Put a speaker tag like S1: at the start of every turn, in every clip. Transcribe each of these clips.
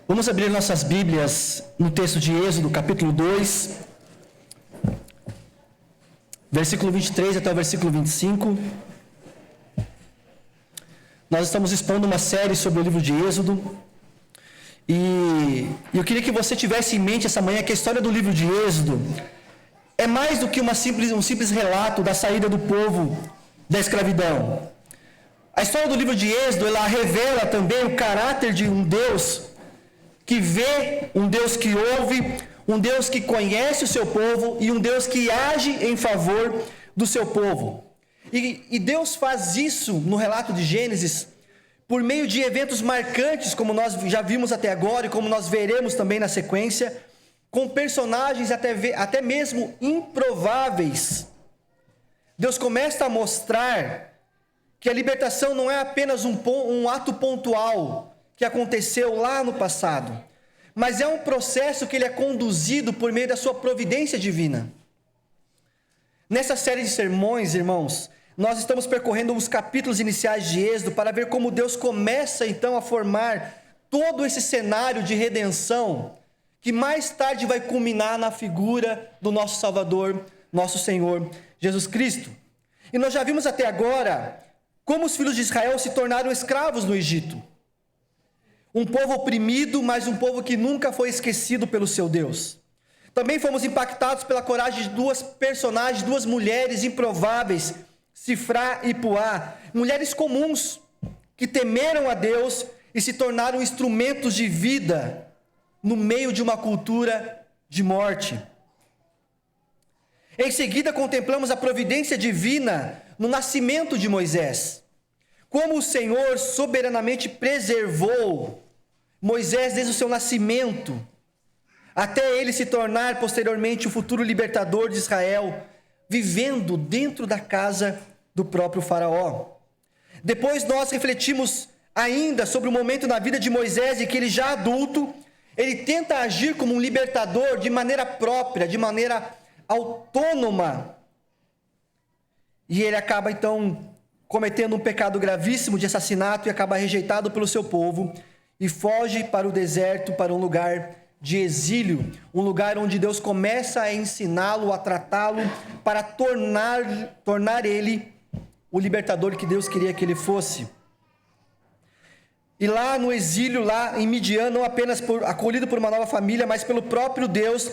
S1: Vamos abrir nossas Bíblias no texto de Êxodo, capítulo 2, versículo 23 até o versículo 25. Nós estamos expondo uma série sobre o livro de Êxodo. E eu queria que você tivesse em mente essa manhã que a história do livro de Êxodo é mais do que um simples relato da saída do povo da escravidão. A história do livro de Êxodo, ela revela também o caráter de um Deus que vê, um Deus que ouve, um Deus que conhece o seu povo e um Deus que age em favor do seu povo. E Deus faz isso no relato de Gênesis por meio de eventos marcantes, como nós já vimos até agora e como nós veremos também na sequência, com personagens até mesmo improváveis. Deus começa a mostrar que a libertação não é apenas um ato pontual que aconteceu lá no passado, mas é um processo que ele é conduzido por meio da sua providência divina. Nessa série de sermões, irmãos, nós estamos percorrendo os capítulos iniciais de Êxodo para ver como Deus começa então a formar todo esse cenário de redenção, que mais tarde vai culminar na figura do nosso Salvador, nosso Senhor Jesus Cristo. E nós já vimos até agora como os filhos de Israel se tornaram escravos no Egito. Um povo oprimido, mas um povo que nunca foi esquecido pelo seu Deus. Também fomos impactados pela coragem de duas personagens, duas mulheres improváveis, Sifrá e Puá, mulheres comuns, que temeram a Deus e se tornaram instrumentos de vida no meio de uma cultura de morte. Em seguida, contemplamos a providência divina no nascimento de Moisés. Como o Senhor soberanamente preservou Moisés desde o seu nascimento, até ele se tornar posteriormente o futuro libertador de Israel, vivendo dentro da casa do próprio faraó. Depois nós refletimos ainda sobre o momento na vida de Moisés em que ele já adulto, ele tenta agir como um libertador de maneira própria, de maneira autônoma. E ele acaba então cometendo um pecado gravíssimo de assassinato e acaba rejeitado pelo seu povo e foge para o deserto, para um lugar de exílio, um lugar onde Deus começa a ensiná-lo, a tratá-lo, para tornar ele o libertador que Deus queria que ele fosse. E lá no exílio, lá em Midian, não apenas acolhido por uma nova família, mas pelo próprio Deus,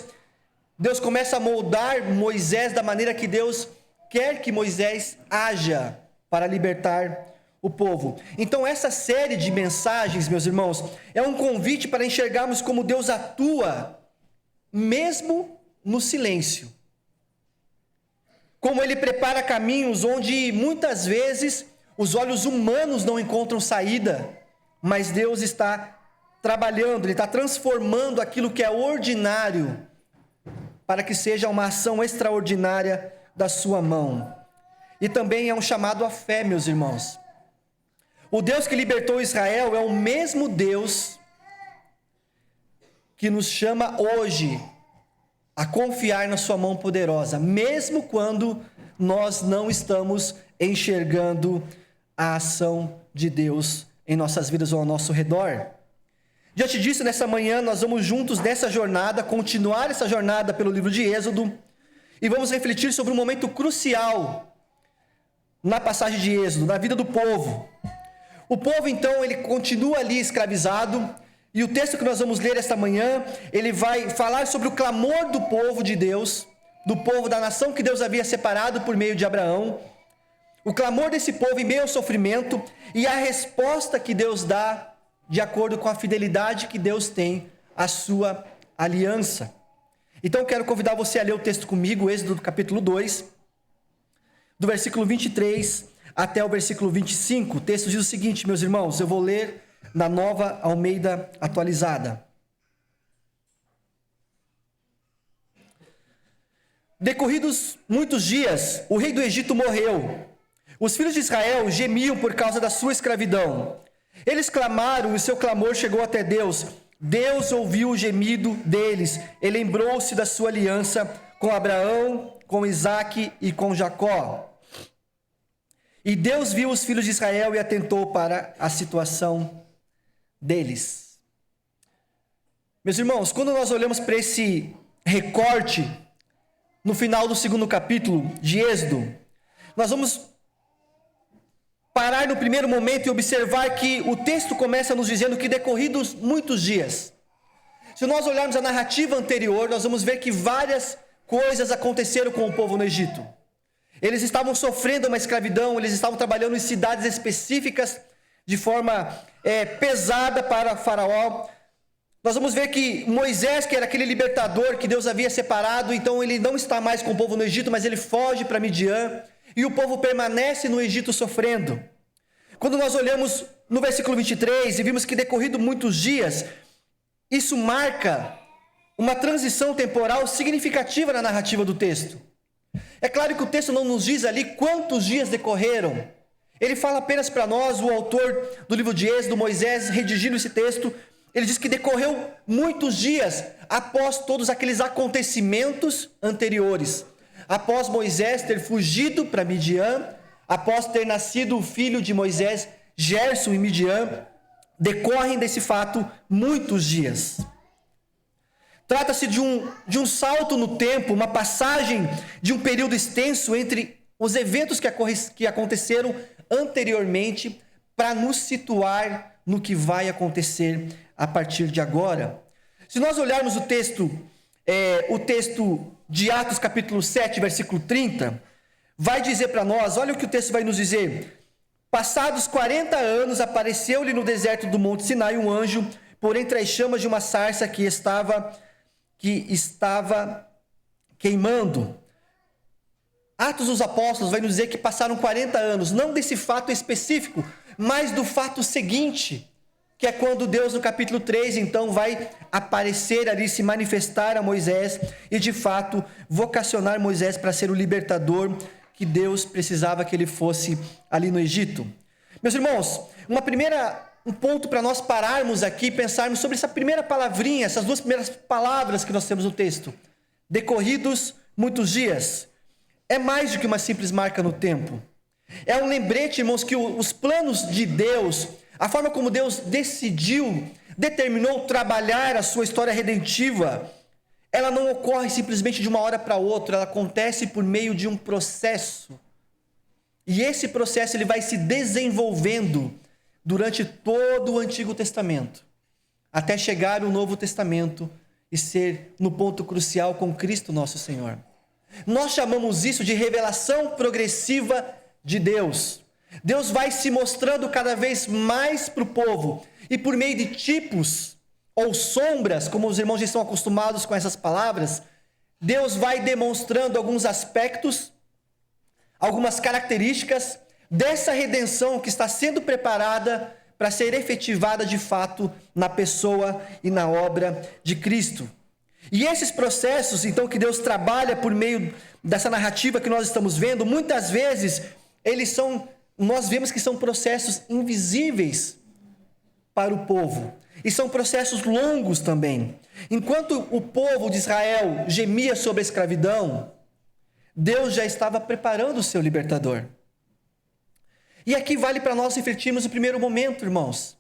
S1: Deus começa a moldar Moisés da maneira que Deus quer que Moisés haja para libertar o povo. Então essa série de mensagens, meus irmãos, é um convite para enxergarmos como Deus atua, mesmo no silêncio. Como Ele prepara caminhos onde muitas vezes os olhos humanos não encontram saída, mas Deus está trabalhando, Ele está transformando aquilo que é ordinário, para que seja uma ação extraordinária da sua mão. E também é um chamado à fé, meus irmãos. O Deus que libertou Israel é o mesmo Deus que nos chama hoje a confiar na sua mão poderosa, mesmo quando nós não estamos enxergando a ação de Deus em nossas vidas ou ao nosso redor. Diante disso, nessa manhã, nós vamos juntos nessa jornada, continuar essa jornada pelo livro de Êxodo, e vamos refletir sobre um momento crucial na passagem de Êxodo, na vida do povo. O povo, então, ele continua ali escravizado, e o texto que nós vamos ler esta manhã, ele vai falar sobre o clamor do povo de Deus, do povo da nação que Deus havia separado por meio de Abraão, o clamor desse povo em meio ao sofrimento, e a resposta que Deus dá de acordo com a fidelidade que Deus tem à sua aliança. Então, eu quero convidar você a ler o texto comigo, Êxodo capítulo 2, do versículo 23 até o versículo 25. O texto diz o seguinte, meus irmãos, eu vou ler na Nova Almeida Atualizada. Decorridos muitos dias, o rei do Egito morreu. Os filhos de Israel gemiam por causa da sua escravidão. Eles clamaram e o seu clamor chegou até Deus. Deus ouviu o gemido deles e lembrou-se da sua aliança com Abraão, com Isaque e com Jacó. E Deus viu os filhos de Israel e atentou para a situação deles. Meus irmãos, quando nós olhamos para esse recorte no final do 2º capítulo de Êxodo, nós vamos parar no primeiro momento e observar que o texto começa nos dizendo que decorridos muitos dias. Se nós olharmos a narrativa anterior, nós vamos ver que várias coisas aconteceram com o povo no Egito. Eles estavam sofrendo uma escravidão, eles estavam trabalhando em cidades específicas de forma pesada para Faraó. Nós vamos ver que Moisés, que era aquele libertador que Deus havia separado, então ele não está mais com o povo no Egito, mas ele foge para Midian, e o povo permanece no Egito sofrendo. Quando nós olhamos no versículo 23 e vimos que decorrido muitos dias, isso marca uma transição temporal significativa na narrativa do texto. É claro que o texto não nos diz ali quantos dias decorreram. Ele fala apenas para nós, o autor do livro de Êxodo, Moisés, redigindo esse texto, ele diz que decorreu muitos dias após todos aqueles acontecimentos anteriores. Após Moisés ter fugido para Midian, após ter nascido o filho de Moisés, Gerson, em Midian, decorrem desse fato muitos dias. Trata-se de um salto no tempo, uma passagem de um período extenso entre os eventos que aconteceram anteriormente para nos situar no que vai acontecer a partir de agora. Se nós olharmos o texto de Atos capítulo 7, versículo 30, vai dizer para nós, olha o que o texto vai nos dizer. Passados 40 anos, apareceu-lhe no deserto do Monte Sinai um anjo, por entre as chamas de uma sarça que estava queimando. Atos dos Apóstolos vai nos dizer que passaram 40 anos, não desse fato específico, mas do fato seguinte, que é quando Deus no capítulo 3, então, vai aparecer ali, se manifestar a Moisés e, de fato, vocacionar Moisés para ser o libertador que Deus precisava que ele fosse ali no Egito. Meus irmãos, um ponto para nós pararmos aqui e pensarmos sobre essa primeira palavrinha, essas duas primeiras palavras que nós temos no texto. Decorridos muitos dias. É mais do que uma simples marca no tempo. É um lembrete, irmãos, que os planos de Deus, a forma como Deus determinou trabalhar a sua história redentiva, ela não ocorre simplesmente de uma hora para outra, ela acontece por meio de um processo. E esse processo ele vai se desenvolvendo durante todo o Antigo Testamento, até chegar o Novo Testamento e ser no ponto crucial com Cristo nosso Senhor. Nós chamamos isso de revelação progressiva de Deus. Deus vai se mostrando cada vez mais para o povo, e por meio de tipos ou sombras, como os irmãos já estão acostumados com essas palavras, Deus vai demonstrando alguns aspectos, algumas características dessa redenção que está sendo preparada para ser efetivada de fato na pessoa e na obra de Cristo. E esses processos, então, que Deus trabalha por meio dessa narrativa que nós estamos vendo, muitas vezes, nós vemos que são processos invisíveis para o povo. E são processos longos também. Enquanto o povo de Israel gemia sobre a escravidão, Deus já estava preparando o seu libertador. E aqui vale para nós refletirmos o primeiro momento, irmãos.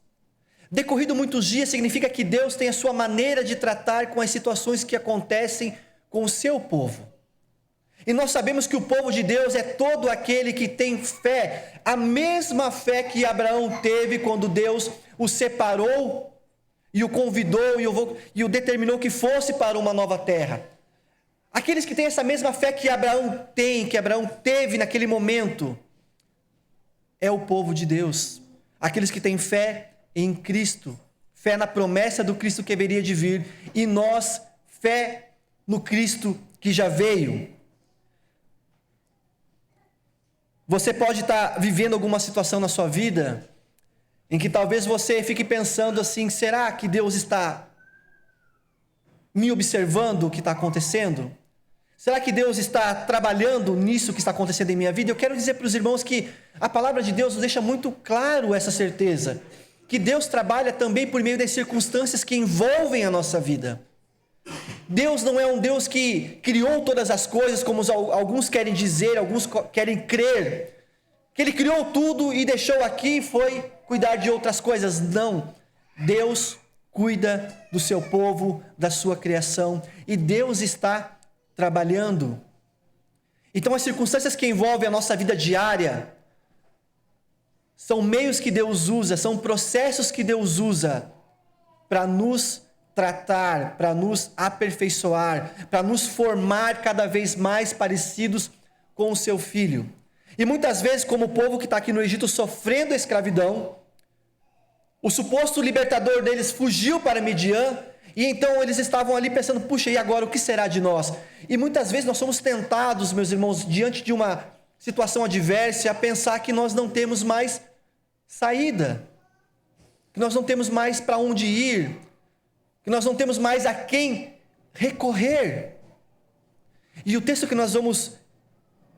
S1: Decorrido muitos dias significa que Deus tem a sua maneira de tratar com as situações que acontecem com o seu povo. E nós sabemos que o povo de Deus é todo aquele que tem fé, a mesma fé que Abraão teve quando Deus o separou e o convidou e o determinou que fosse para uma nova terra. Aqueles que têm essa mesma fé que Abraão teve naquele momento, é o povo de Deus. Aqueles que têm fé em Cristo, fé na promessa do Cristo que haveria de vir, e nós, fé no Cristo que já veio. Você pode estar vivendo alguma situação na sua vida em que talvez você fique pensando assim, será que Deus está me observando o que está acontecendo? Será que Deus está trabalhando nisso que está acontecendo em minha vida? Eu quero dizer para os irmãos que a palavra de Deus nos deixa muito claro essa certeza, que Deus trabalha também por meio das circunstâncias que envolvem a nossa vida. Deus não é um Deus que criou todas as coisas, como alguns querem dizer, alguns querem crer, que Ele criou tudo e deixou aqui e foi cuidar de outras coisas. Não, Deus cuida do seu povo, da sua criação, e Deus está trabalhando. Então, as circunstâncias que envolvem a nossa vida diária são meios que Deus usa, são processos que Deus usa para nos tratar, para nos aperfeiçoar, para nos formar cada vez mais parecidos com o seu Filho. E muitas vezes, como o povo que está aqui no Egito sofrendo a escravidão, o suposto libertador deles fugiu para Midian, e então eles estavam ali pensando, puxa, e agora o que será de nós? E muitas vezes nós somos tentados, meus irmãos, diante de uma situação adversa, a pensar que nós não temos mais saída, que nós não temos mais para onde ir, que nós não temos mais a quem recorrer. E o texto que nós vamos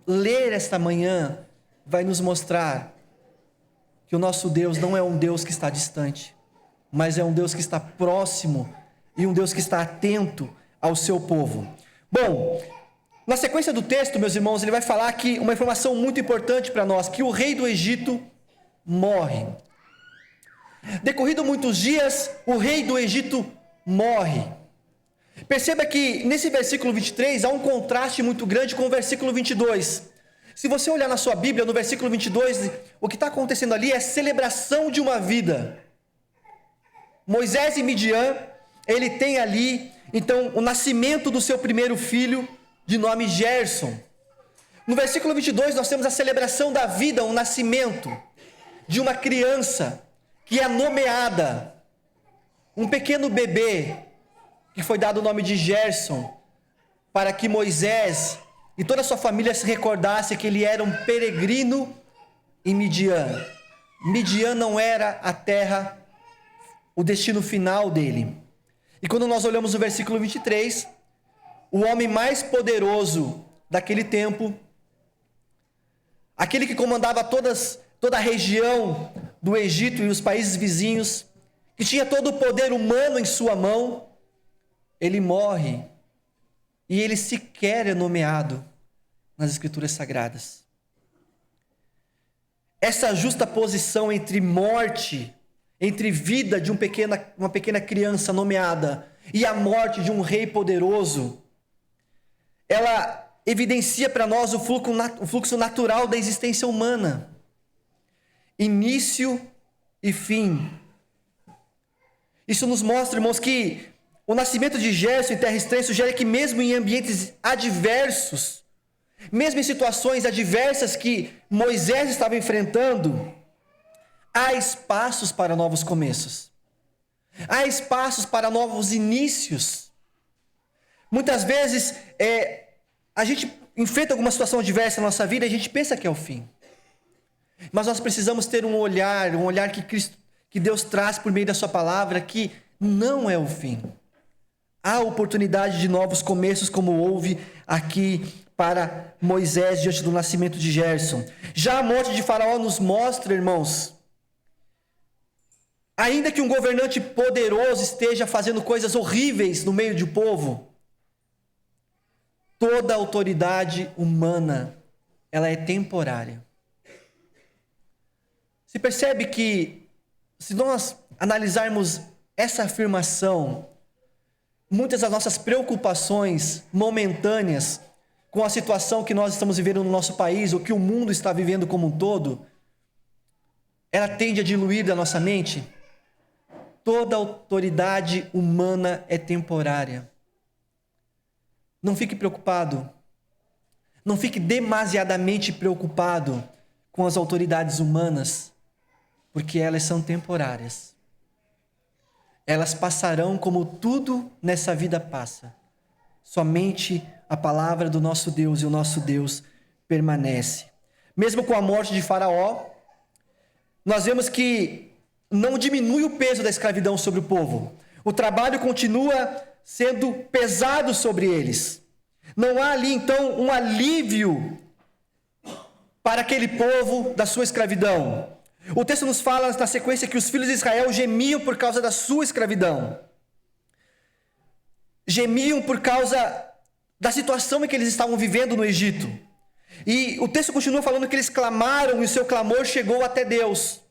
S1: ler esta manhã vai nos mostrar que o nosso Deus não é um Deus que está distante, mas é um Deus que está próximo e um Deus que está atento ao seu povo. Bom, na sequência do texto, meus irmãos, ele vai falar que uma informação muito importante para nós, que o rei do Egito morre. Decorrido muitos dias, o rei do Egito morre. Perceba que nesse versículo 23 há um contraste muito grande com o versículo 22. Se você olhar na sua Bíblia, no versículo 22, o que está acontecendo ali é a celebração de uma vida. Moisés e Midian, ele tem ali, então, o nascimento do seu primeiro filho, de nome Gerson. No versículo 22, nós temos a celebração da vida, o nascimento de uma criança que é nomeada, um pequeno bebê, que foi dado o nome de Gerson, para que Moisés e toda a sua família se recordasse que ele era um peregrino em Midian. Midian não era a terra, o destino final dele. E quando nós olhamos o versículo 23, o homem mais poderoso daquele tempo, aquele que comandava toda a região do Egito e os países vizinhos, que tinha todo o poder humano em sua mão, ele morre. E ele sequer é nomeado nas Escrituras Sagradas. Essa justa posição entre morte, entre vida de uma pequena criança nomeada e a morte de um rei poderoso, ela evidencia para nós o fluxo natural da existência humana. Início e fim. Isso nos mostra, irmãos, que o nascimento de Gerson em terra estranha sugere que mesmo em ambientes adversos, mesmo em situações adversas que Moisés estava enfrentando, há espaços para novos começos. Há espaços para novos inícios. Muitas vezes, a gente enfrenta alguma situação adversa na nossa vida e a gente pensa que é o fim. Mas nós precisamos ter um olhar que Deus traz por meio da sua palavra, que não é o fim. Há oportunidade de novos começos, como houve aqui para Moisés diante do nascimento de Gerson. Já a morte de Faraó nos mostra, irmãos, ainda que um governante poderoso esteja fazendo coisas horríveis no meio do povo, toda autoridade humana, ela é temporária. Se percebe que, se nós analisarmos essa afirmação, muitas das nossas preocupações momentâneas com a situação que nós estamos vivendo no nosso país, ou que o mundo está vivendo como um todo, ela tende a diluir da nossa mente. Toda autoridade humana é temporária. Não fique preocupado. Não fique demasiadamente preocupado com as autoridades humanas, porque elas são temporárias. Elas passarão como tudo nessa vida passa. Somente a palavra do nosso Deus e o nosso Deus permanece. Mesmo com a morte de Faraó, nós vemos que não diminui o peso da escravidão sobre o povo. O trabalho continua sendo pesado sobre eles. Não há ali, então, um alívio para aquele povo da sua escravidão. O texto nos fala na sequência que os filhos de Israel gemiam por causa da sua escravidão. Gemiam por causa da situação em que eles estavam vivendo no Egito. E o texto continua falando que eles clamaram e o seu clamor chegou até Deus.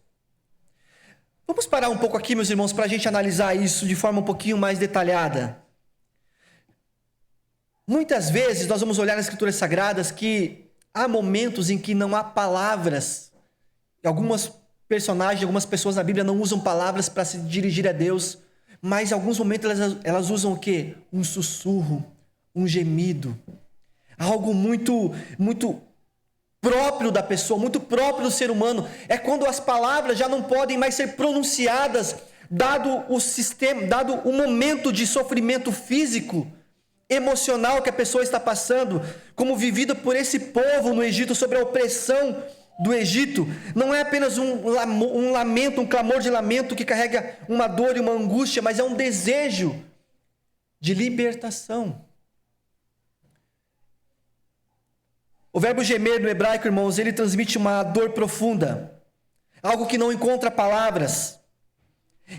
S1: Vamos parar um pouco aqui, meus irmãos, para a gente analisar isso de forma um pouquinho mais detalhada. Muitas vezes nós vamos olhar nas Escrituras Sagradas que há momentos em que não há palavras. Algumas personagens, algumas pessoas na Bíblia não usam palavras para se dirigir a Deus, mas em alguns momentos elas usam o quê? Um sussurro, um gemido. Algo muito próprio da pessoa, muito próprio do ser humano. É quando as palavras já não podem mais ser pronunciadas, dado o momento de sofrimento físico, emocional que a pessoa está passando, como vivido por esse povo no Egito, sob a opressão do Egito. Não é apenas um lamento, um clamor de lamento que carrega uma dor e uma angústia, mas é um desejo de libertação. O verbo gemer no hebraico, irmãos, ele transmite uma dor profunda, algo que não encontra palavras.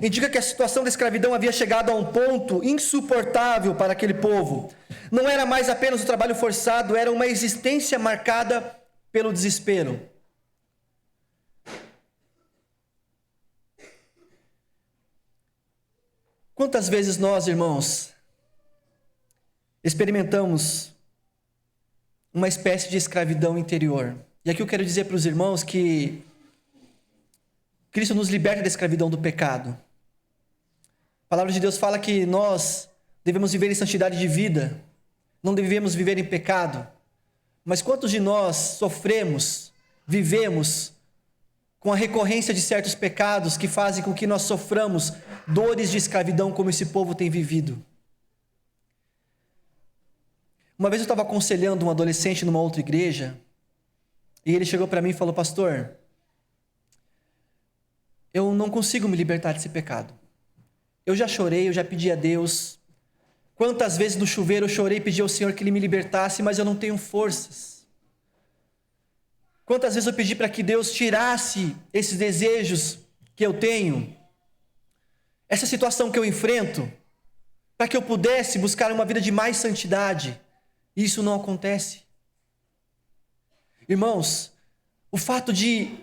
S1: Indica que a situação da escravidão havia chegado a um ponto insuportável para aquele povo. Não era mais apenas o trabalho forçado, era uma existência marcada pelo desespero. Quantas vezes nós, irmãos, experimentamos uma espécie de escravidão interior? E aqui eu quero dizer para os irmãos que Cristo nos liberta da escravidão do pecado. A palavra de Deus fala que nós devemos viver em santidade de vida, não devemos viver em pecado. Mas quantos de nós sofremos, vivemos com a recorrência de certos pecados que fazem com que nós soframos dores de escravidão como esse povo tem vivido? Uma vez eu estava aconselhando um adolescente numa outra igreja, e ele chegou para mim e falou: pastor, eu não consigo me libertar desse pecado. Eu já chorei, eu já pedi a Deus. Quantas vezes no chuveiro eu chorei e pedi ao Senhor que Ele me libertasse, mas eu não tenho forças. Quantas vezes eu pedi para que Deus tirasse esses desejos que eu tenho, essa situação que eu enfrento, para que eu pudesse buscar uma vida de mais santidade. E isso não acontece. Irmãos, o fato de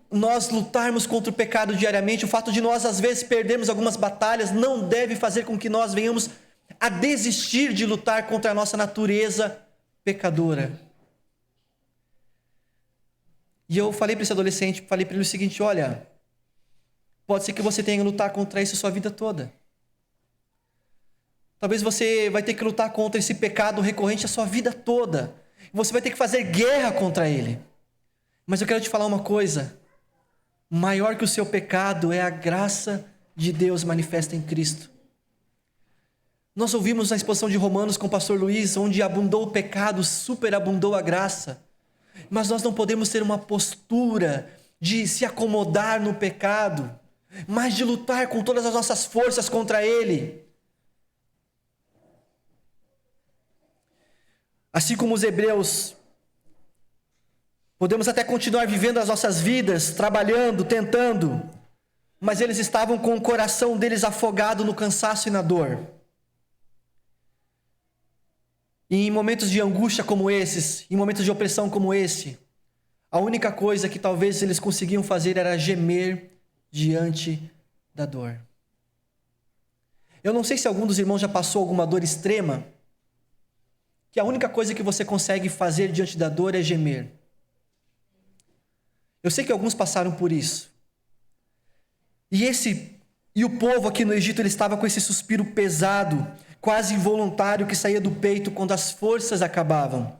S1: nós lutarmos contra o pecado diariamente, o fato de nós às vezes perdermos algumas batalhas, não deve fazer com que nós venhamos a desistir de lutar contra a nossa natureza pecadora. E eu falei para esse adolescente, falei para ele o seguinte: olha, pode ser que você tenha que lutar contra isso a sua vida toda. Talvez você vai ter que lutar contra esse pecado recorrente a sua vida toda. Você vai ter que fazer guerra contra ele. Mas eu quero te falar uma coisa: maior que o seu pecado é a graça de Deus manifesta em Cristo. Nós ouvimos na exposição de Romanos com o pastor Luiz, onde abundou o pecado, superabundou a graça. Mas nós não podemos ter uma postura de se acomodar no pecado, mas de lutar com todas as nossas forças contra ele. Assim como os hebreus, podemos até continuar vivendo as nossas vidas, trabalhando, tentando, mas eles estavam com o coração deles afogado no cansaço e na dor. E em momentos de angústia como esses, em momentos de opressão como esse, a única coisa que talvez eles conseguiam fazer era gemer diante da dor. Eu não sei se algum dos irmãos já passou alguma dor extrema, que a única coisa que você consegue fazer diante da dor é gemer. Eu sei que alguns passaram por isso. E o povo aqui no Egito, ele estava com esse suspiro pesado, quase involuntário, que saía do peito quando as forças acabavam.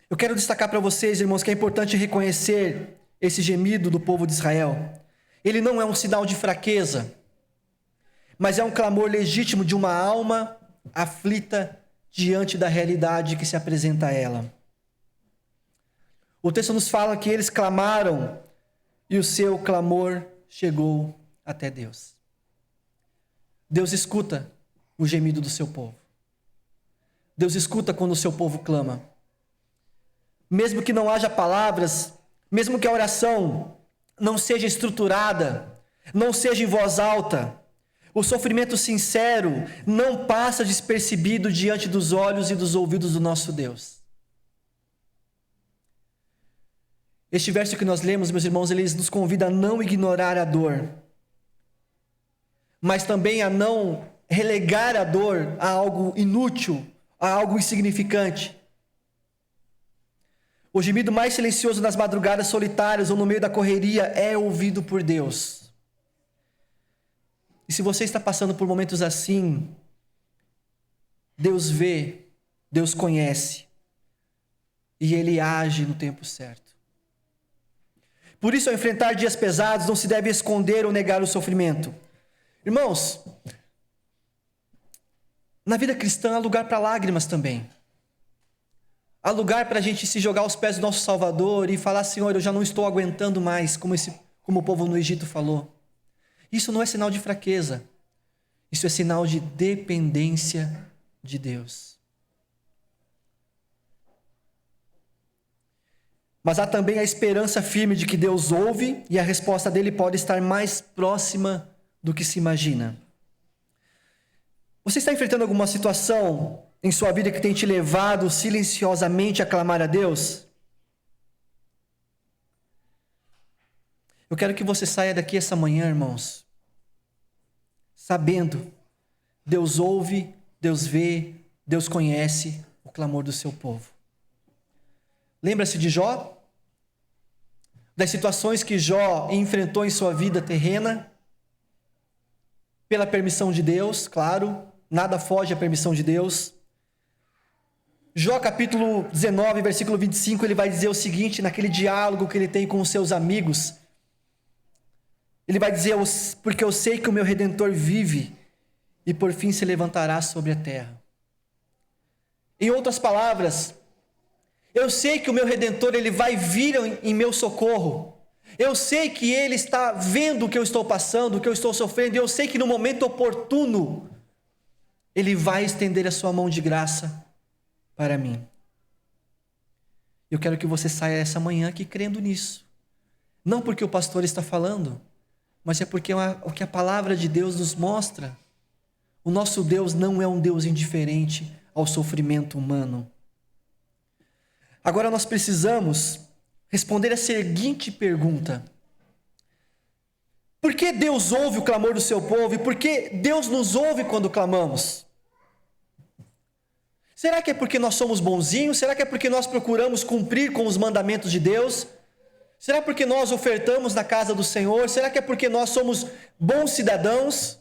S1: Eu quero destacar para vocês, irmãos, que é importante reconhecer esse gemido do povo de Israel. Ele não é um sinal de fraqueza, mas é um clamor legítimo de uma alma aflita diante da realidade que se apresenta a ela. O texto nos fala que eles clamaram e o seu clamor chegou até Deus. Deus escuta o gemido do seu povo. Deus escuta quando o seu povo clama. Mesmo que não haja palavras, mesmo que a oração não seja estruturada, não seja em voz alta, o sofrimento sincero não passa despercebido diante dos olhos e dos ouvidos do nosso Deus. Este verso que nós lemos, meus irmãos, ele nos convida a não ignorar a dor, mas também a não relegar a dor a algo inútil, a algo insignificante. O gemido mais silencioso nas madrugadas solitárias ou no meio da correria é ouvido por Deus. E se você está passando por momentos assim, Deus vê, Deus conhece, e Ele age no tempo certo. Por isso, ao enfrentar dias pesados, não se deve esconder ou negar o sofrimento. Irmãos, na vida cristã há lugar para lágrimas também. Há lugar para a gente se jogar aos pés do nosso Salvador e falar: Senhor, eu já não estou aguentando mais, como o povo no Egito falou. Isso não é sinal de fraqueza. Isso é sinal de dependência de Deus. Mas há também a esperança firme de que Deus ouve e a resposta dele pode estar mais próxima do que se imagina. Você está enfrentando alguma situação em sua vida que tem te levado silenciosamente a clamar a Deus? Eu quero que você saia daqui essa manhã, irmãos, sabendo: Deus ouve, Deus vê, Deus conhece o clamor do seu povo. Lembra-se de Jó? Das situações que Jó enfrentou em sua vida terrena? Pela permissão de Deus, claro, nada foge à permissão de Deus. Jó capítulo 19, versículo 25, ele vai dizer o seguinte, naquele diálogo que ele tem com os seus amigos. Ele vai dizer: porque eu sei que o meu Redentor vive e por fim se levantará sobre a terra. Em outras palavras, eu sei que o meu Redentor, ele vai vir em meu socorro. Eu sei que ele está vendo o que eu estou passando, o que eu estou sofrendo. Eu sei que no momento oportuno, ele vai estender a sua mão de graça para mim. Eu quero que você saia essa manhã aqui crendo nisso. Não porque o pastor está falando, mas é porque o que a palavra de Deus nos mostra. O nosso Deus não é um Deus indiferente ao sofrimento humano. Agora nós precisamos responder a seguinte pergunta: por que Deus ouve o clamor do seu povo e por que Deus nos ouve quando clamamos? Será que é porque nós somos bonzinhos? Será que é porque nós procuramos cumprir com os mandamentos de Deus? Será porque nós ofertamos na casa do Senhor? Será que é porque nós somos bons cidadãos?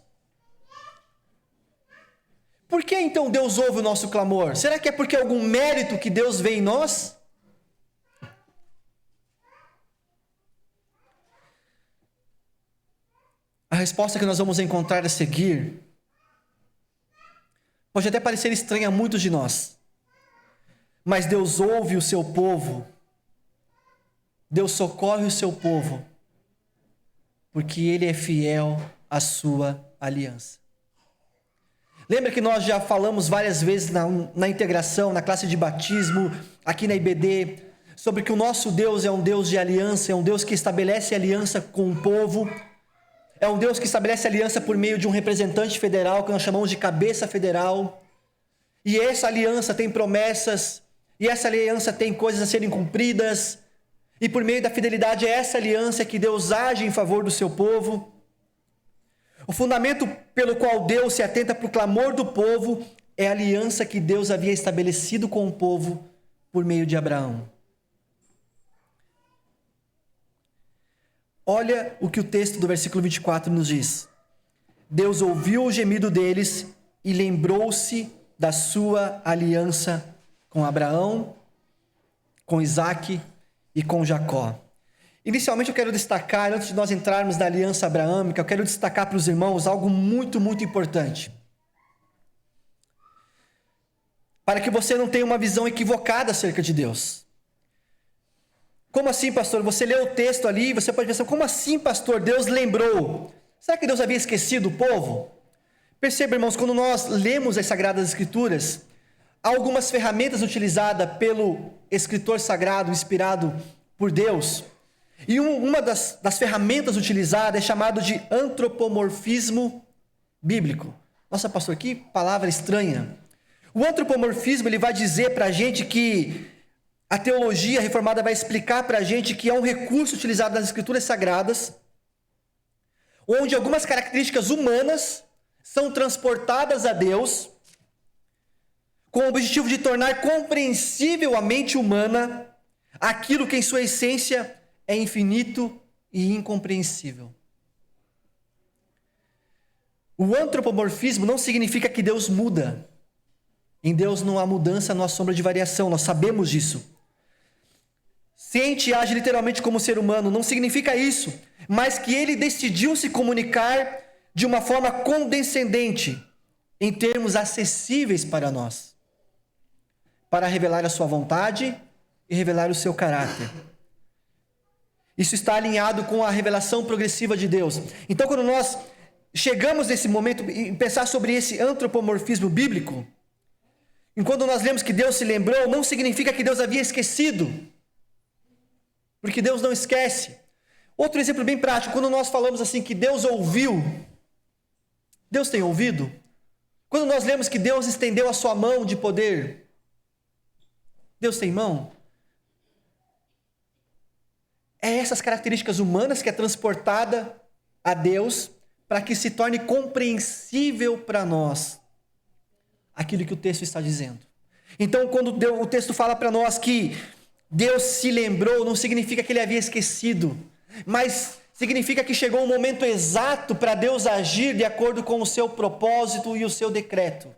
S1: Por que então Deus ouve o nosso clamor? Será que é porque algum mérito que Deus vê em nós? A resposta que nós vamos encontrar a seguir pode até parecer estranha a muitos de nós, mas Deus ouve o seu povo, Deus socorre o seu povo, porque Ele é fiel à sua aliança. Lembra que nós já falamos várias vezes na integração, na classe de batismo, aqui na IBD, sobre que o nosso Deus é um Deus de aliança, é um Deus que estabelece aliança com o povo, é um Deus que estabelece aliança por meio de um representante federal, que nós chamamos de cabeça federal. E essa aliança tem promessas, e essa aliança tem coisas a serem cumpridas, e por meio da fidelidade é essa aliança que Deus age em favor do seu povo. O fundamento pelo qual Deus se atenta para o clamor do povo é a aliança que Deus havia estabelecido com o povo por meio de Abraão. Olha o que o texto do versículo 24 nos diz. Deus ouviu o gemido deles e lembrou-se da sua aliança com Abraão, com Isaque e com Jacó. Inicialmente eu quero destacar, antes de nós entrarmos na aliança abraâmica, eu quero destacar para os irmãos algo muito, muito importante. Para que você não tenha uma visão equivocada acerca de Deus. Como assim, pastor? Você lê o texto ali, você pode pensar: como assim, pastor? Deus lembrou. Será que Deus havia esquecido o povo? Perceba, irmãos, quando nós lemos as Sagradas Escrituras, há algumas ferramentas utilizadas pelo escritor sagrado, inspirado por Deus. E uma das ferramentas utilizadas é chamado de antropomorfismo bíblico. Nossa, pastor, que palavra estranha. O antropomorfismo, ele vai dizer para a gente que a teologia reformada vai explicar para a gente que é um recurso utilizado nas Escrituras Sagradas, onde algumas características humanas são transportadas a Deus, com o objetivo de tornar compreensível à mente humana aquilo que em sua essência é infinito e incompreensível. O antropomorfismo não significa que Deus muda. Em Deus não há mudança, não há sombra de variação, nós sabemos disso. Sente e age literalmente como ser humano, não significa isso, mas que ele decidiu se comunicar de uma forma condescendente, em termos acessíveis para nós, para revelar a sua vontade e revelar o seu caráter. Isso está alinhado com a revelação progressiva de Deus. Então, quando nós chegamos nesse momento e pensar sobre esse antropomorfismo bíblico, enquanto nós lemos que Deus se lembrou, não significa que Deus havia esquecido, porque Deus não esquece. Outro exemplo bem prático, quando nós falamos assim que Deus ouviu, Deus tem ouvido? Quando nós lemos que Deus estendeu a sua mão de poder, Deus tem mão? É essas características humanas que é transportada a Deus para que se torne compreensível para nós aquilo que o texto está dizendo. Então, quando o texto fala para nós que Deus se lembrou, não significa que ele havia esquecido, mas significa que chegou o momento exato para Deus agir de acordo com o seu propósito e o seu decreto.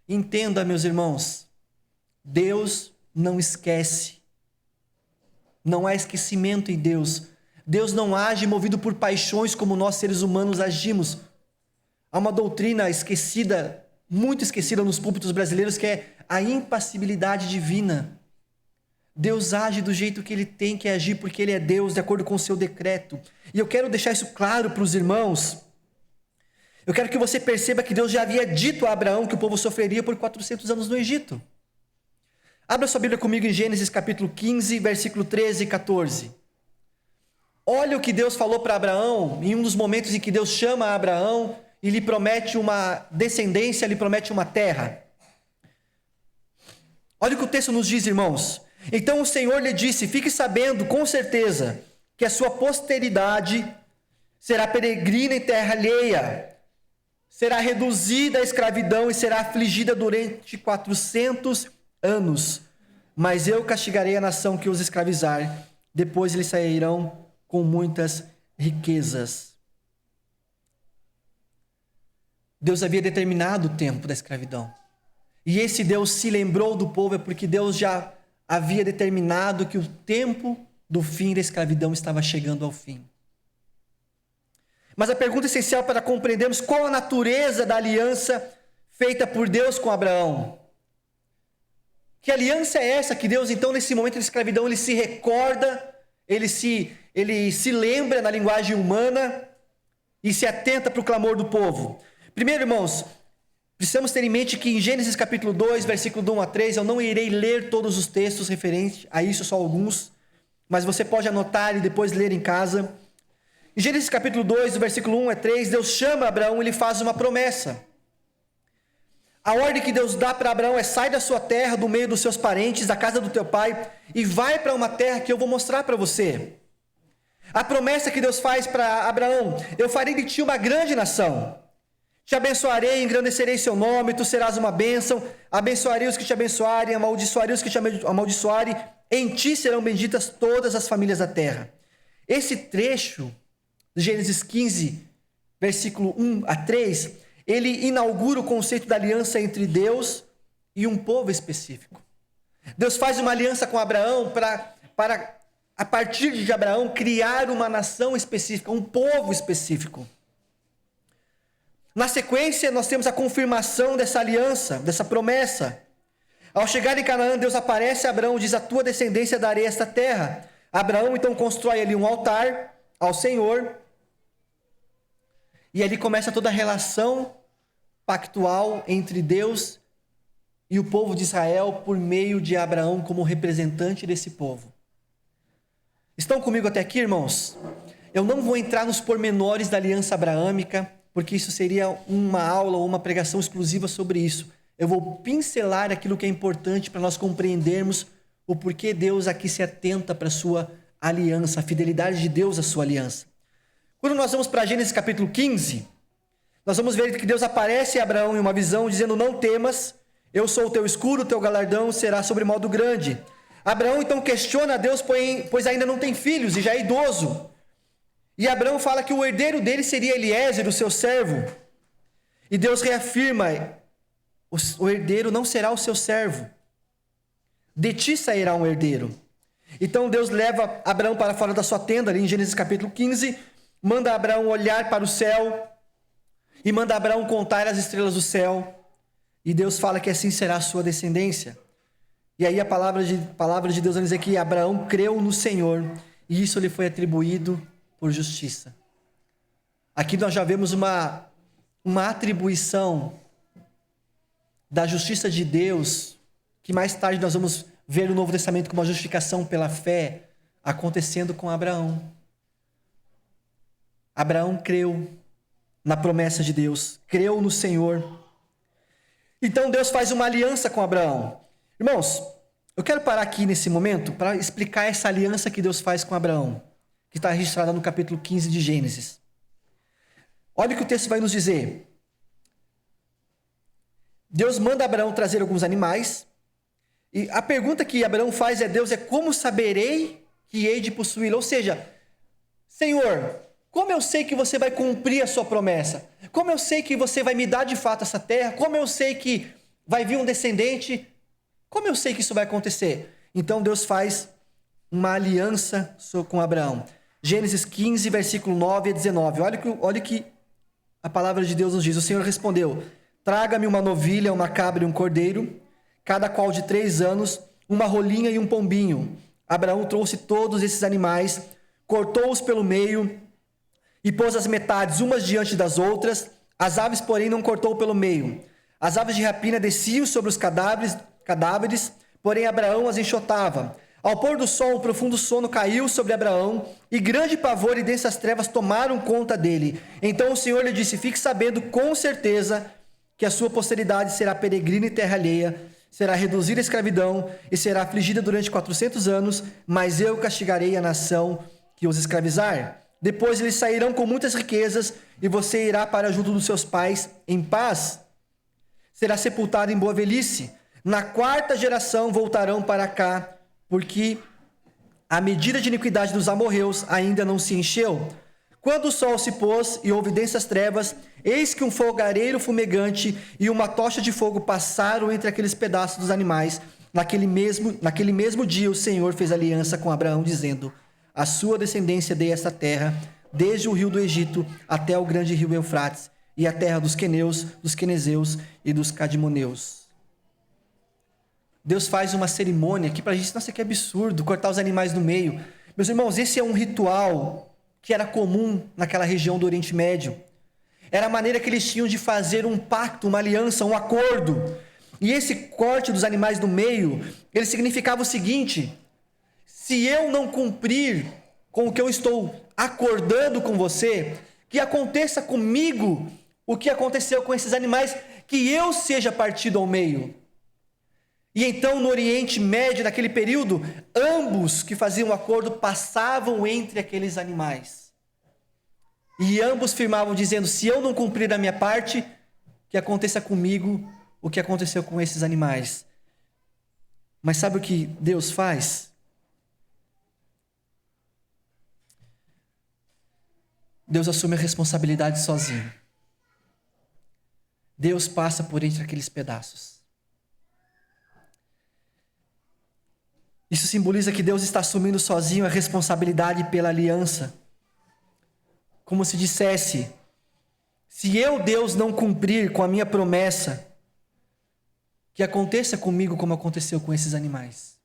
S1: Entenda, meus irmãos, Deus não esquece. Não há esquecimento em Deus. Deus não age movido por paixões como nós seres humanos agimos. Há uma doutrina esquecida, muito esquecida nos púlpitos brasileiros, que é a impassibilidade divina. Deus age do jeito que ele tem que agir, porque ele é Deus, de acordo com o seu decreto. E eu quero deixar isso claro para os irmãos. Eu quero que você perceba que Deus já havia dito a Abraão que o povo sofreria por 400 anos no Egito. Abra sua Bíblia comigo em Gênesis capítulo 15, versículo 13 e 14. Olha o que Deus falou para Abraão, em um dos momentos em que Deus chama Abraão e lhe promete uma descendência, lhe promete uma terra. Olha o que o texto nos diz, irmãos. Então o Senhor lhe disse: fique sabendo com certeza que a sua posteridade será peregrina em terra alheia, será reduzida à escravidão e será afligida durante 400 anos. Mas eu castigarei a nação que os escravizar, depois eles sairão com muitas riquezas. Deus havia determinado o tempo da escravidão. E esse Deus se lembrou do povo é porque Deus já havia determinado que o tempo do fim da escravidão estava chegando ao fim. Mas a pergunta essencial para compreendermos qual a natureza da aliança feita por Deus com Abraão. Que aliança é essa que Deus, então, nesse momento de escravidão, ele se recorda, ele se lembra na linguagem humana e se atenta para o clamor do povo? Primeiro, irmãos, precisamos ter em mente que em Gênesis capítulo 2, versículo 1 a 3, eu não irei ler todos os textos referentes a isso, só alguns, mas você pode anotar e depois ler em casa. Em Gênesis capítulo 2, do versículo 1 a 3, Deus chama Abraão e lhe faz uma promessa. A ordem que Deus dá para Abraão é: sai da sua terra, do meio dos seus parentes, da casa do teu pai, e vai para uma terra que eu vou mostrar para você. A promessa que Deus faz para Abraão: eu farei de ti uma grande nação. Te abençoarei, engrandecerei seu nome, tu serás uma bênção. Abençoarei os que te abençoarem, amaldiçoarei os que te amaldiçoarem. Em ti serão benditas todas as famílias da terra. Esse trecho de Gênesis 15, versículo 1 a 3, ele inaugura o conceito da aliança entre Deus e um povo específico. Deus faz uma aliança com Abraão para, a partir de Abraão, criar uma nação específica, um povo específico. Na sequência, nós temos a confirmação dessa aliança, dessa promessa. Ao chegar em Canaã, Deus aparece a Abraão e diz: a tua descendência darei esta terra. Abraão então constrói ali um altar ao Senhor. E ali começa toda a relação pactual entre Deus e o povo de Israel por meio de Abraão como representante desse povo. Estão comigo até aqui, irmãos? Eu não vou entrar nos pormenores da aliança abraâmica, porque isso seria uma aula ou uma pregação exclusiva sobre isso. Eu vou pincelar aquilo que é importante para nós compreendermos o porquê Deus aqui se atenta para a sua aliança, a fidelidade de Deus à sua aliança. Quando nós vamos para Gênesis capítulo 15, nós vamos ver que Deus aparece a Abraão em uma visão, dizendo: não temas, eu sou o teu escudo, o teu galardão será sobremodo grande. Abraão então questiona a Deus, pois ainda não tem filhos e já é idoso. E Abraão fala que o herdeiro dele seria Eliezer, o seu servo. E Deus reafirma: o herdeiro não será o seu servo. De ti sairá um herdeiro. Então Deus leva Abraão para fora da sua tenda, ali em Gênesis capítulo 15, manda Abraão olhar para o céu e manda Abraão contar as estrelas do céu. E Deus fala que assim será a sua descendência. E aí a palavra de Deus vai dizer que Abraão creu no Senhor e isso lhe foi atribuído por justiça. Aqui nós já vemos uma atribuição da justiça de Deus, que mais tarde nós vamos ver no Novo Testamento como uma justificação pela fé acontecendo com Abraão. Abraão creu na promessa de Deus, creu no Senhor. Então Deus faz uma aliança com Abraão. Irmãos, eu quero parar aqui nesse momento para explicar essa aliança que Deus faz com Abraão, que está registrada no capítulo 15 de Gênesis. Olha o que o texto vai nos dizer. Deus manda Abraão trazer alguns animais, e a pergunta que Abraão faz a Deus é: como saberei que hei de possuí-lo? Ou seja, Senhor, como eu sei que você vai cumprir a sua promessa? Como eu sei que você vai me dar de fato essa terra? Como eu sei que vai vir um descendente? Como eu sei que isso vai acontecer? Então Deus faz uma aliança com Abraão. Gênesis 15, versículo 9 a 19. Olha que a palavra de Deus nos diz. O Senhor respondeu: traga-me uma novilha, uma cabra e um cordeiro, cada qual de 3 anos, uma rolinha e um pombinho. Abraão trouxe todos esses animais, cortou-os pelo meio e pôs as metades umas diante das outras. As aves, porém, não cortou pelo meio. As aves de rapina desciam sobre os cadáveres, porém Abraão as enxotava. Ao pôr do sol, um profundo sono caiu sobre Abraão, e grande pavor e densas trevas tomaram conta dele. Então o Senhor lhe disse: fique sabendo com certeza que a sua posteridade será peregrina em terra alheia, será reduzida à escravidão e será afligida durante 400 anos, mas eu castigarei a nação que os escravizar. Depois eles sairão com muitas riquezas, e você irá para junto dos seus pais em paz. Será sepultado em boa velhice. Na 4ª geração voltarão para cá, porque a medida de iniquidade dos amorreus ainda não se encheu. Quando o sol se pôs e houve densas trevas, eis que um fogareiro fumegante e uma tocha de fogo passaram entre aqueles pedaços dos animais. Naquele mesmo dia o Senhor fez aliança com Abraão, dizendo: a sua descendência dei esta terra, desde o rio do Egito até o grande rio Eufrates, e a terra dos queneus, dos quenezeus e dos cadmoneus. Deus faz uma cerimônia que para a gente, nossa, que absurdo, cortar os animais no meio. Meus irmãos, esse é um ritual que era comum naquela região do Oriente Médio. Era a maneira que eles tinham de fazer um pacto, uma aliança, um acordo. E esse corte dos animais no meio, ele significava o seguinte: se eu não cumprir com o que eu estou acordando com você, que aconteça comigo o que aconteceu com esses animais, que eu seja partido ao meio. E então, no Oriente Médio, naquele período, ambos que faziam um acordo passavam entre aqueles animais. E ambos firmavam dizendo: se eu não cumprir a minha parte, que aconteça comigo o que aconteceu com esses animais. Mas sabe o que Deus faz? Deus assume a responsabilidade sozinho. Deus passa por entre aqueles pedaços. Isso simboliza que Deus está assumindo sozinho a responsabilidade pela aliança. Como se dissesse: se eu, Deus, não cumprir com a minha promessa, que aconteça comigo como aconteceu com esses animais.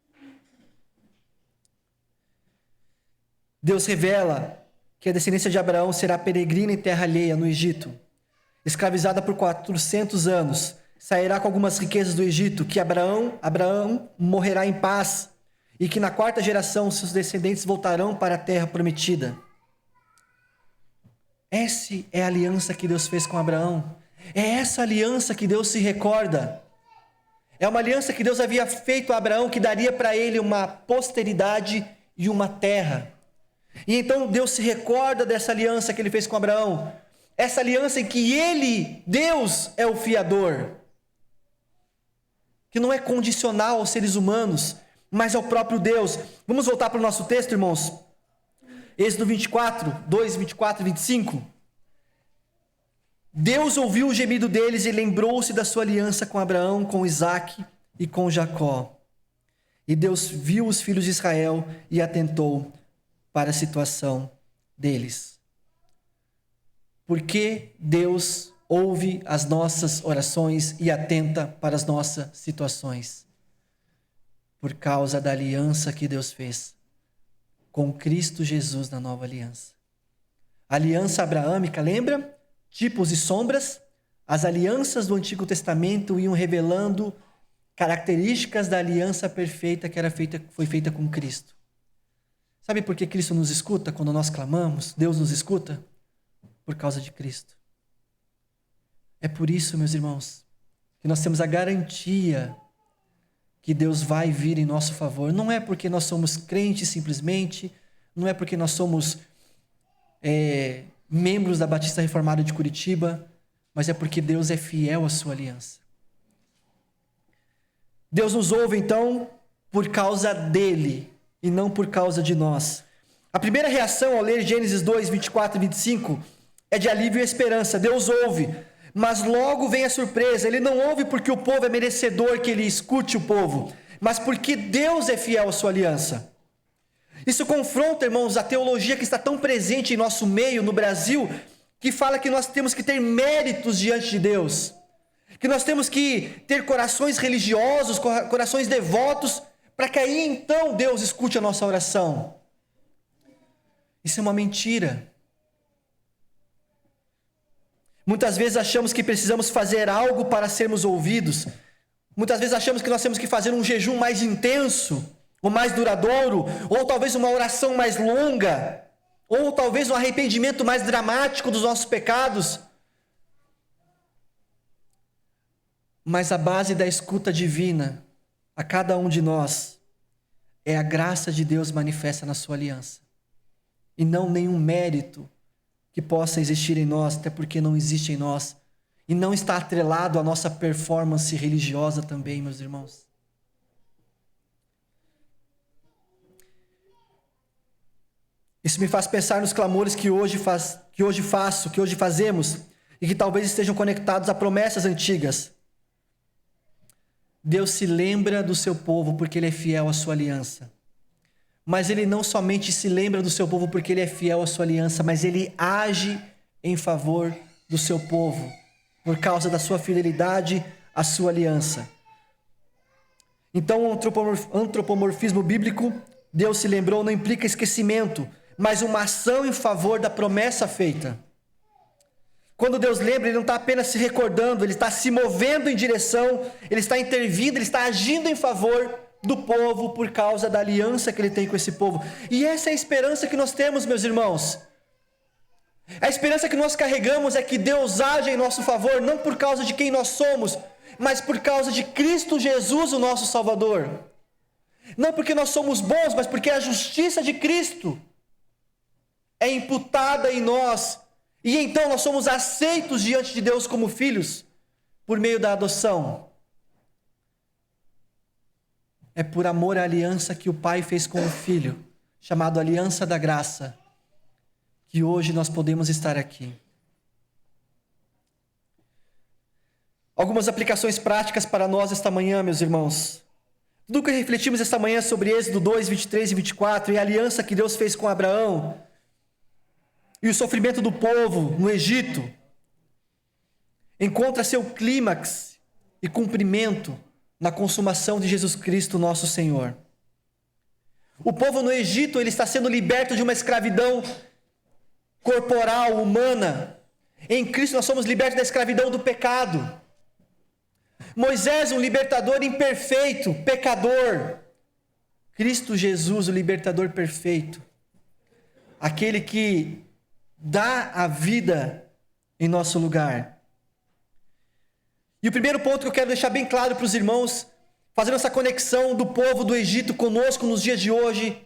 S1: Deus revela que a descendência de Abraão será peregrina em terra alheia no Egito, escravizada por 400 anos, sairá com algumas riquezas do Egito, que Abraão morrerá em paz, e que na 4ª geração seus descendentes voltarão para a terra prometida. Essa é a aliança que Deus fez com Abraão. É essa aliança que Deus se recorda. É uma aliança que Deus havia feito a Abraão, que daria para ele uma posteridade e uma terra. E então Deus se recorda dessa aliança que ele fez com Abraão. Essa aliança em que ele, Deus, é o fiador. Que não é condicional aos seres humanos, mas ao próprio Deus. Vamos voltar para o nosso texto, irmãos. Êxodo 24, 2, 24 e 25. Deus ouviu o gemido deles e lembrou-se da sua aliança com Abraão, com Isaque e com Jacó. E Deus viu os filhos de Israel e atentou para a situação deles. Porque Deus ouve as nossas orações e atenta para as nossas situações? Por causa da aliança que Deus fez com Cristo Jesus na nova aliança. A aliança abraâmica, lembra? Tipos e sombras. As alianças do Antigo Testamento iam revelando características da aliança perfeita que foi feita com Cristo. Sabe por que Cristo nos escuta quando nós clamamos? Deus nos escuta? Por causa de Cristo. É por isso, meus irmãos, que nós temos a garantia que Deus vai vir em nosso favor. Não é porque nós somos crentes simplesmente, não é porque nós somos membros da Batista Reformada de Curitiba, mas é porque Deus é fiel à sua aliança. Deus nos ouve, então, por causa dele e não por causa de nós. A primeira reação ao ler Gênesis 2, 24 e 25 é de alívio e esperança. Deus ouve, mas logo vem a surpresa. Ele não ouve porque o povo é merecedor que ele escute o povo, mas porque Deus é fiel à sua aliança. Isso confronta, irmãos, a teologia que está tão presente em nosso meio, no Brasil, que fala que nós temos que ter méritos diante de Deus, que nós temos que ter corações religiosos, corações devotos, para que aí então Deus escute a nossa oração. Isso é uma mentira. Muitas vezes achamos que precisamos fazer algo para sermos ouvidos. Muitas vezes achamos que nós temos que fazer um jejum mais intenso, ou mais duradouro, ou talvez uma oração mais longa, ou talvez um arrependimento mais dramático dos nossos pecados. Mas a base da escuta divina a cada um de nós é a graça de Deus manifesta na sua aliança, e não nenhum mérito que possa existir em nós, até porque não existe em nós, e não está atrelado à nossa performance religiosa também, meus irmãos. Isso me faz pensar nos clamores que hoje fazemos, e que talvez estejam conectados a promessas antigas. Deus se lembra do seu povo porque ele é fiel à sua aliança. Mas ele não somente se lembra do seu povo porque ele é fiel à sua aliança, mas ele age em favor do seu povo, por causa da sua fidelidade à sua aliança. Então, o antropomorfismo bíblico, Deus se lembrou, não implica esquecimento, mas uma ação em favor da promessa feita. Quando Deus lembra, ele não está apenas se recordando, ele está se movendo em direção, ele está intervindo, ele está agindo em favor do povo por causa da aliança que ele tem com esse povo. E essa é a esperança que nós temos, meus irmãos. A esperança que nós carregamos é que Deus age em nosso favor, não por causa de quem nós somos, mas por causa de Cristo Jesus, o nosso Salvador. Não porque nós somos bons, mas porque a justiça de Cristo é imputada em nós. E então nós somos aceitos diante de Deus como filhos, por meio da adoção. É por amor à aliança que o Pai fez com o Filho, chamado Aliança da Graça, que hoje nós podemos estar aqui. Algumas aplicações práticas para nós esta manhã, meus irmãos. Tudo que refletimos esta manhã sobre Êxodo 2, 23 e 24, e a aliança que Deus fez com Abraão, e o sofrimento do povo no Egito, encontra seu clímax e cumprimento na consumação de Jesus Cristo, nosso Senhor. O povo no Egito, ele está sendo liberto de uma escravidão corporal, humana. Em Cristo nós somos libertos da escravidão do pecado. Moisés, um libertador imperfeito, pecador. Cristo Jesus, o libertador perfeito. Aquele que dá a vida em nosso lugar. E o primeiro ponto que eu quero deixar bem claro para os irmãos, fazendo essa conexão do povo do Egito conosco nos dias de hoje,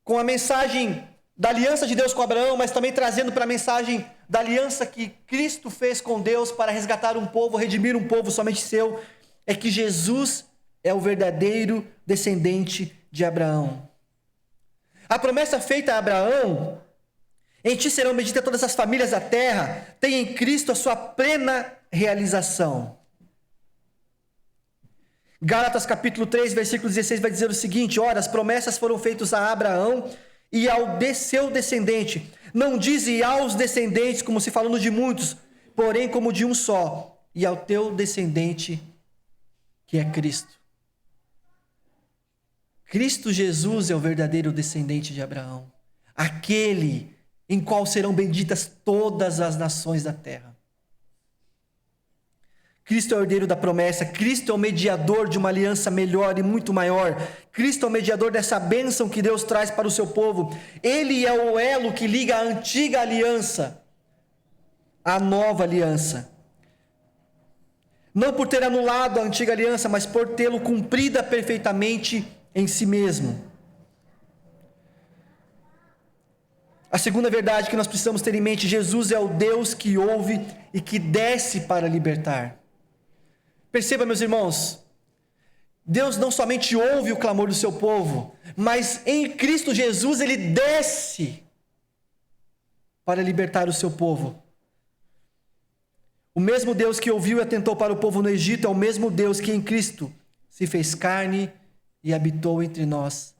S1: com a mensagem da aliança de Deus com Abraão, mas também trazendo para a mensagem da aliança que Cristo fez com Deus para resgatar um povo, redimir um povo somente seu, é que Jesus é o verdadeiro descendente de Abraão. A promessa feita a Abraão, em ti serão benditas todas as famílias da terra, tem em Cristo a sua plena realização. Gálatas capítulo 3, versículo 16 vai dizer o seguinte: ora, as promessas foram feitas a Abraão e ao seu descendente. Não diz e aos descendentes, como se falando de muitos, porém como de um só, e ao teu descendente, que é Cristo. Cristo Jesus é o verdadeiro descendente de Abraão, aquele em qual serão benditas todas as nações da terra. Cristo é o herdeiro da promessa, Cristo é o mediador de uma aliança melhor e muito maior. Cristo é o mediador dessa bênção que Deus traz para o seu povo. Ele é o elo que liga a antiga aliança à nova aliança. Não por ter anulado a antiga aliança, mas por tê-lo cumprida perfeitamente em si mesmo. A segunda verdade que nós precisamos ter em mente: Jesus é o Deus que ouve e que desce para libertar. Perceba, meus irmãos, Deus não somente ouve o clamor do seu povo, mas em Cristo Jesus Ele desce para libertar o seu povo. O mesmo Deus que ouviu e atentou para o povo no Egito é o mesmo Deus que em Cristo se fez carne e habitou entre nós,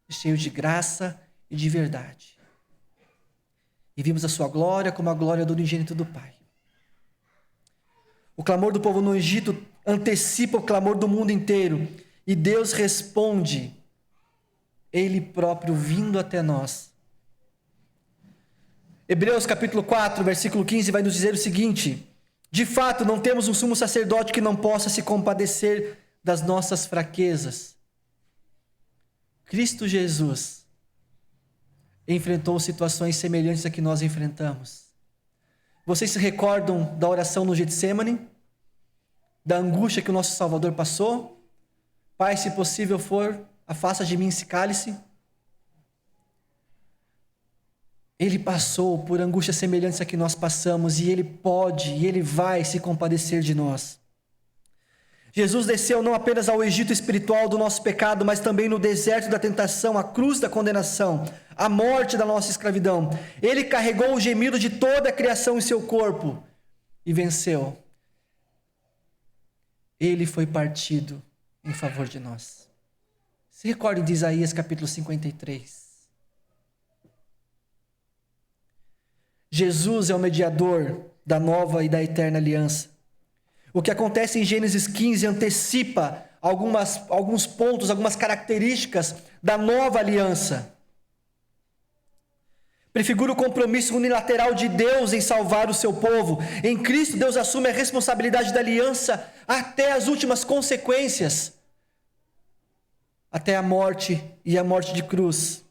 S1: cheio de graça e de verdade. E vimos a sua glória como a glória do unigênito do Pai. O clamor do povo no Egito antecipa o clamor do mundo inteiro. E Deus responde, Ele próprio vindo até nós. Hebreus capítulo 4, versículo 15 vai nos dizer o seguinte: de fato, não temos um sumo sacerdote que não possa se compadecer das nossas fraquezas. Cristo Jesus enfrentou situações semelhantes a que nós enfrentamos. Vocês se recordam da oração no Getsêmani? Da angústia que o nosso Salvador passou? Pai, se possível for, afasta de mim esse cálice. Ele passou por angústias semelhantes a que nós passamos, e Ele pode e Ele vai se compadecer de nós. Jesus desceu não apenas ao Egito espiritual do nosso pecado, mas também no deserto da tentação, a cruz da condenação, a morte da nossa escravidão. Ele carregou o gemido de toda a criação em seu corpo e venceu. Ele foi partido em favor de nós. Se recordem de Isaías capítulo 53. Jesus é o mediador da nova e da eterna aliança. O que acontece em Gênesis 15 antecipa alguns pontos, algumas características da nova aliança. Prefigura o compromisso unilateral de Deus em salvar o seu povo. Em Cristo, Deus assume a responsabilidade da aliança até as últimas consequências, até a morte e a morte de cruz.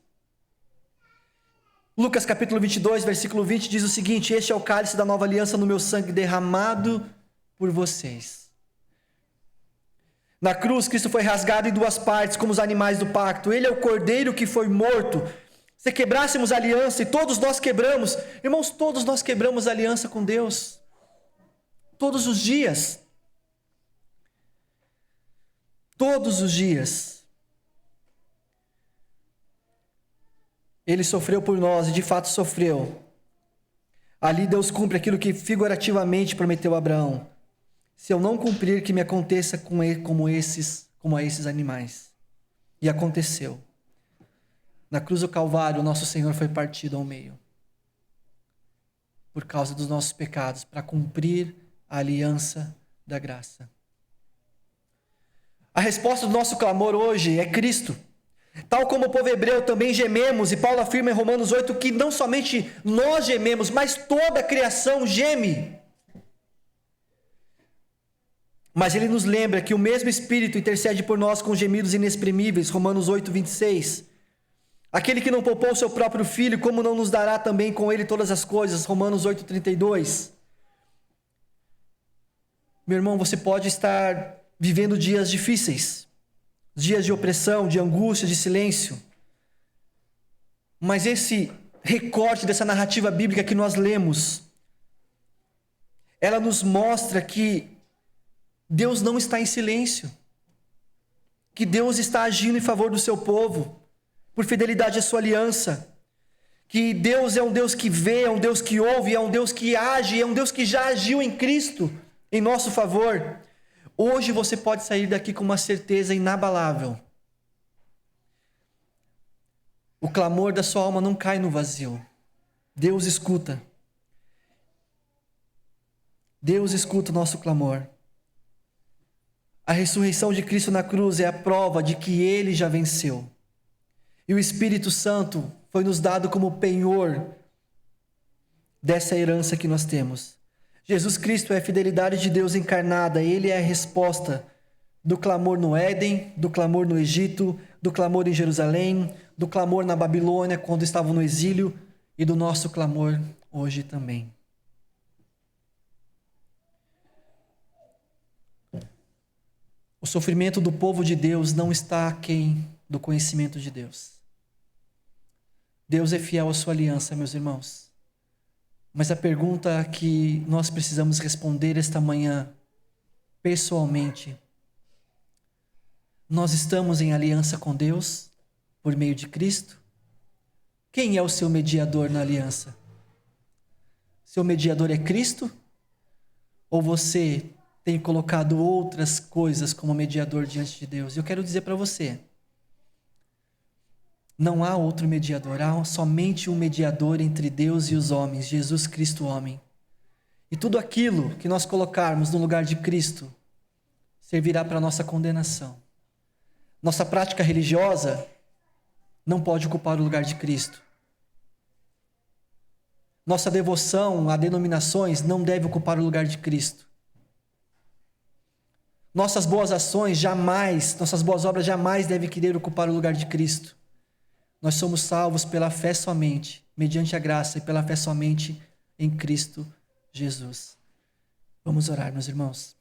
S1: Lucas capítulo 22, versículo 20 diz o seguinte: este é o cálice da nova aliança no meu sangue derramado por vocês. Na cruz, Cristo foi rasgado em duas partes, como os animais do pacto. Ele é o cordeiro que foi morto. Se quebrássemos a aliança, e todos nós quebramos, irmãos, todos nós quebramos a aliança com Deus. Todos os dias. Todos os dias. Ele sofreu por nós, e de fato sofreu. Ali Deus cumpre aquilo que figurativamente prometeu a Abraão. Se eu não cumprir, que me aconteça como a esses animais. E aconteceu. Na cruz do Calvário, o nosso Senhor foi partido ao meio. Por causa dos nossos pecados, para cumprir a aliança da graça. A resposta do nosso clamor hoje é Cristo. Tal como o povo hebreu também gememos, e Paulo afirma em Romanos 8 que não somente nós gememos, mas toda a criação geme. Mas ele nos lembra que o mesmo Espírito intercede por nós com gemidos inexprimíveis, Romanos 8, 26. Aquele que não poupou seu próprio filho, como não nos dará também com ele todas as coisas, Romanos 8, 32. Meu irmão, você pode estar vivendo dias difíceis, dias de opressão, de angústia, de silêncio. Mas esse recorte dessa narrativa bíblica que nós lemos, ela nos mostra que Deus não está em silêncio, que Deus está agindo em favor do seu povo, por fidelidade à sua aliança, que Deus é um Deus que vê, é um Deus que ouve, é um Deus que age, é um Deus que já agiu em Cristo em nosso favor. Hoje você pode sair daqui com uma certeza inabalável. O clamor da sua alma não cai no vazio. Deus escuta. Deus escuta o nosso clamor. A ressurreição de Cristo na cruz é a prova de que Ele já venceu. E o Espírito Santo foi nos dado como penhor dessa herança que nós temos. Jesus Cristo é a fidelidade de Deus encarnada. Ele é a resposta do clamor no Éden, do clamor no Egito, do clamor em Jerusalém, do clamor na Babilônia quando estavam no exílio e do nosso clamor hoje também. O sofrimento do povo de Deus não está aquém do conhecimento de Deus. Deus é fiel à sua aliança, meus irmãos. Mas a pergunta que nós precisamos responder esta manhã, pessoalmente, nós estamos em aliança com Deus por meio de Cristo? Quem é o seu mediador na aliança? Seu mediador é Cristo? Ou você tem colocado outras coisas como mediador diante de Deus? Eu quero dizer para você, não há outro mediador, há somente um mediador entre Deus e os homens, Jesus Cristo homem. E tudo aquilo que nós colocarmos no lugar de Cristo servirá para a nossa condenação. Nossa prática religiosa não pode ocupar o lugar de Cristo. Nossa devoção a denominações não deve ocupar o lugar de Cristo. Nossas boas ações jamais, nossas boas obras jamais devem querer ocupar o lugar de Cristo. Nós somos salvos pela fé somente, mediante a graça e pela fé somente em Cristo Jesus. Vamos orar, meus irmãos.